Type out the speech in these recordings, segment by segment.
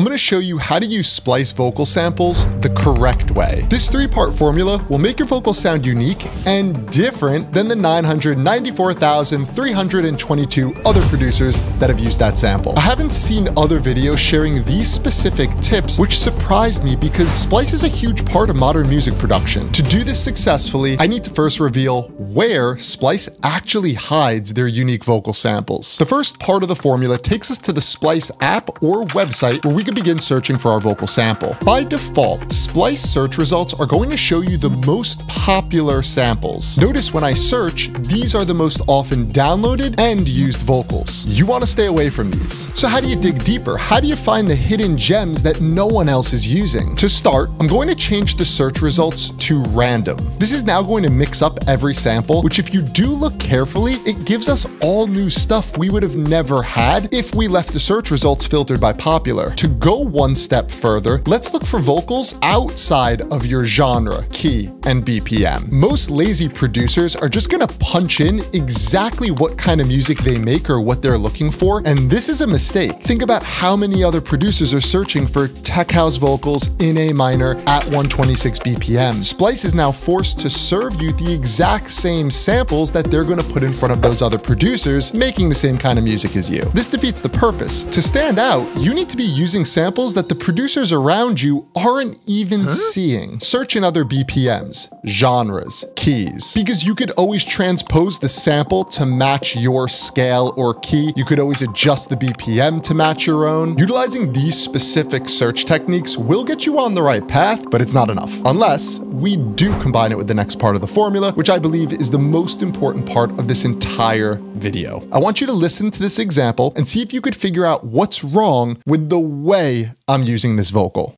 I'm going to show you how to use Splice vocal samples the correct way. This 3-part formula will make your vocals sound unique and different than the 994,322 other producers that have used that sample. I haven't seen other videos sharing these specific tips, which surprised me because Splice is a huge part of modern music production. To do this successfully, I need to first reveal where Splice actually hides their unique vocal samples. The first part of the formula takes us to the Splice app or website where we can begin searching for our vocal sample. By default, Splice search results are going to show you the most popular samples. Notice when I search, these are the most often downloaded and used vocals. You want to stay away from these. So how do you dig deeper? How do you find the hidden gems that no one else is using? To start, I'm going to change the search results to random. This is now going to mix up every sample, which if you do look carefully, it gives us all new stuff we would have never had if we left the search results filtered by popular. To go one step further, let's look for vocals outside of your genre, key, and BPM. Most lazy producers are just gonna punch in exactly what kind of music they make or what they're looking for, and this is a mistake. Think about how many other producers are searching for tech house vocals in A minor at 126 BPM. Splice is now forced to serve you the exact same samples that they're gonna put in front of those other producers making the same kind of music as you. This defeats the purpose. To stand out, you need to be using samples that the producers around you aren't even seeing. Search in other BPMs, genres, keys, because you could always transpose the sample to match your scale or key. You could always adjust the BPM to match your own. Utilizing these specific search techniques will get you on the right path, but it's not enough. Unless we do combine it with the next part of the formula, which I believe is the most important part of this entire video. I want you to listen to this example and see if you could figure out what's wrong with the way I'm using this vocal.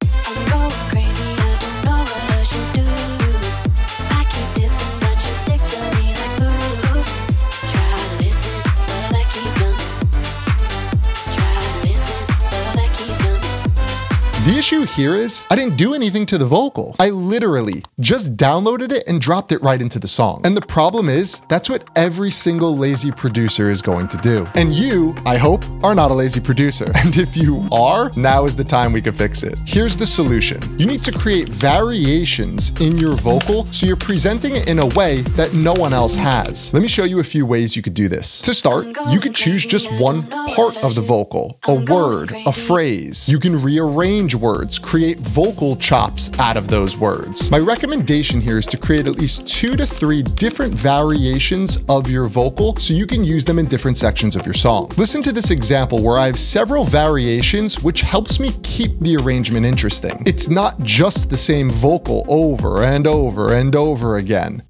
The issue here is I didn't do anything to the vocal. I literally just downloaded it and dropped it right into the song. And the problem is that's what every single lazy producer is going to do. And you, I hope, are not a lazy producer. And if you are, now is the time we can fix it. Here's the solution. You need to create variations in your vocal so you're presenting it in a way that no one else has. Let me show you a few ways you could do this. To start, you could choose just one part of the vocal, a word, a phrase. You can rearrange words, create vocal chops out of those words. My recommendation here is to create at least 2 to 3 different variations of your vocal so you can use them in different sections of your song. Listen to this example where I have several variations, which helps me keep the arrangement interesting. It's not just the same vocal over and over and over again.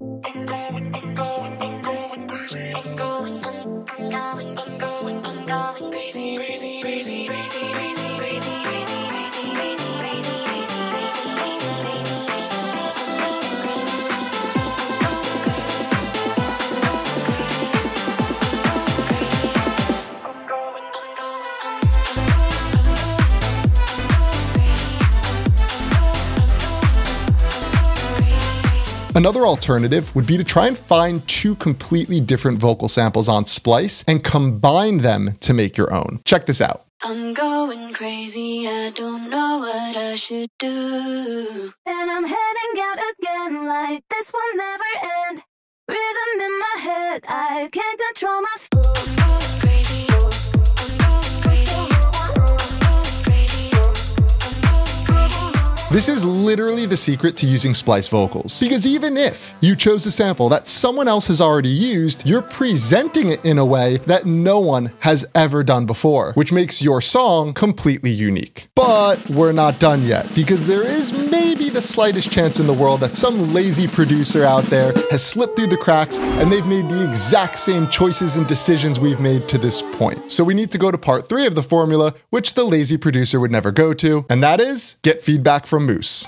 Another alternative would be to try and find 2 completely different vocal samples on Splice and combine them to make your own. Check this out. I'm going crazy, I don't know what I should do. And I'm heading out again like this will never end. Rhythm in my head, I can't control my This is literally the secret to using Splice vocals. Because even if you chose a sample that someone else has already used, you're presenting it in a way that no one has ever done before, which makes your song completely unique. But we're not done yet, because there is maybe the slightest chance in the world that some lazy producer out there has slipped through the cracks and they've made the exact same choices and decisions we've made to this point. So we need to go to part 3 of the formula, which the lazy producer would never go to, and that is get feedback from Moose.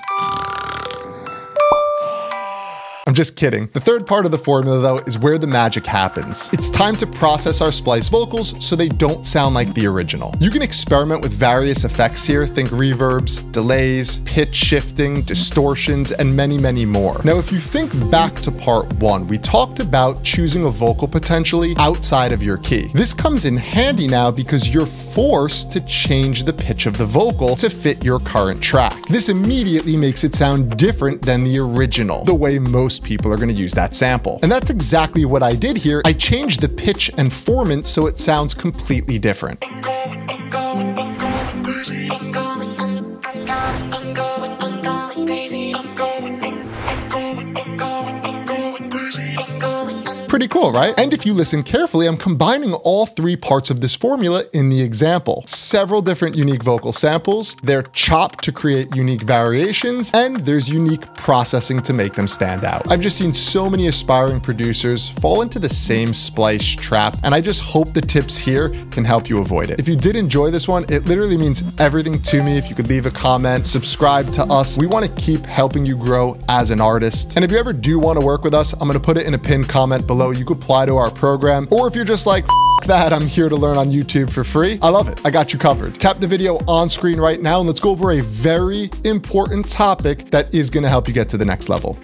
I'm just kidding. The third part of the formula though is where the magic happens. It's time to process our Splice vocals so they don't sound like the original. You can experiment with various effects here. Think reverbs, delays, pitch shifting, distortions, and many, many more. Now, if you think back to part 1, we talked about choosing a vocal potentially outside of your key. This comes in handy now because you're forced to change the pitch of the vocal to fit your current track. This immediately makes it sound different than the original, the way most people are going to use that sample. And that's exactly what I did here. I changed the pitch and formant so it sounds completely different. I'm going crazy. I'm going crazy. Pretty cool, right? And if you listen carefully, I'm combining all 3 parts of this formula in the example. Several different unique vocal samples, they're chopped to create unique variations, and there's unique processing to make them stand out. I've just seen so many aspiring producers fall into the same Splice trap, and I just hope the tips here can help you avoid it. If you did enjoy this one, it literally means everything to me if you could leave a comment, subscribe to us. We want to keep helping you grow as an artist. And if you ever do want to work with us, I'm going to put it in a pinned comment below. You could apply to our program, or if you're just like, that, I'm here to learn on YouTube for free. I love it. I got you covered. Tap the video on screen right now and let's go over a very important topic that is going to help you get to the next level.